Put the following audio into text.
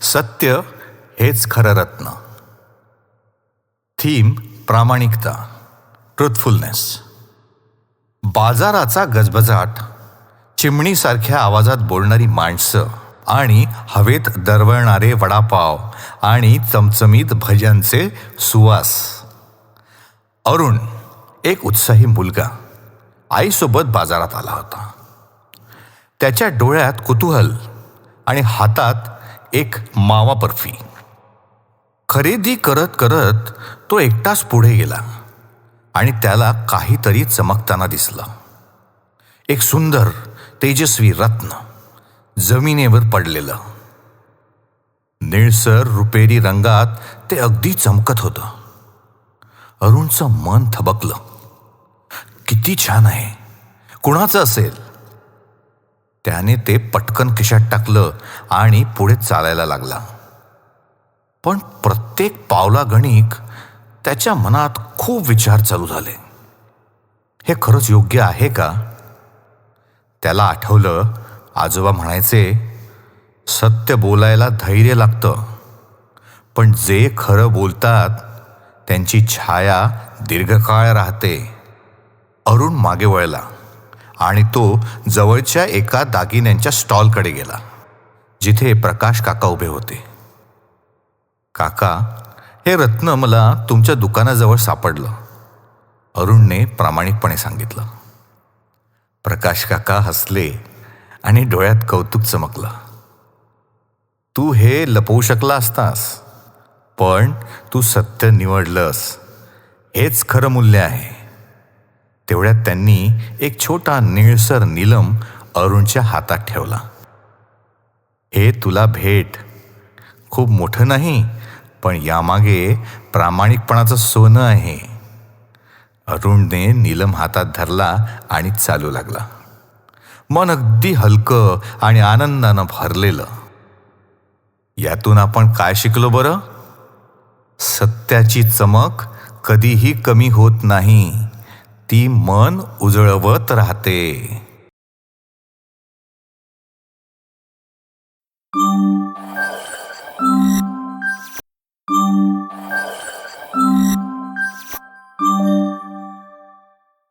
सत्य हेच खरं रत्न. थीम प्रामाणिकता, ट्रुथफुलनेस. बाजाराचा गजबजाट, चिमणीसारख्या आवाजात बोलणारी माणसं आणि हवेत दरवळणारे वडापाव आणि चमचमीत भज्यांचे सुवास. अरुण, एक उत्साही मुलगा, आईसोबत बाजारात आला होता. त्याच्या डोळ्यात कुतूहल आणि हातात एक मावा बर्फी. खरेदी करत करत तो एकटाच पुढे गेला आणि त्याला काहीतरी चमकताना दिसलं. एक सुंदर तेजस्वी रत्न जमिनीवर पडलेलं. निळसर रुपेरी रंगात ते अगदी चमकत होतं. अरुणचं मन थबकलं. किती छान आहे, कुणाचं असेल? त्याने ते पटकन खिशात टाकलं आणि पुढे चालायला लागला. पण प्रत्येक पावलागणिक त्याच्या मनात खूप विचार चालू झाले. हे खरंच योग्य आहे का? त्याला आठवलं, आजोबा म्हणायचे, सत्य बोलायला धैर्य लागतं, पण जे खरं बोलतात त्यांची छाया दीर्घकाळ राहते. अरुण मागे वळला आणि तो जवळच्या एका दागिन्यांच्या स्टॉलकडे गेला, जिथे प्रकाश काका उभे होते. काका, हे रत्न मला तुमच्या दुकानाजवळ सापडलं, अरुणने प्रामाणिकपणे सांगितलं. प्रकाश काका हसले आणि डोळ्यात कौतुक चमकलं. तू हे लपवू शकला असतास, पण तू सत्य निवडलंस. हेच खरं मूल्य आहे. तेवढ्यात त्यांनी एक छोटा निळसर नीलम अरुणच्या हातात ठेवला. हे तुला भेट. खूप मोठं नाही, पण यामागे प्रामाणिकपणाचं सोनं आहे. अरुणने नीलम हातात धरला आणि चालू लागला. मन अगदी हलकं आणि आनंदानं भरलेलं. यातून आपण काय शिकलो बरं? सत्याची चमक कधीही कमी होत नाही, ती मन उजळवत राहते.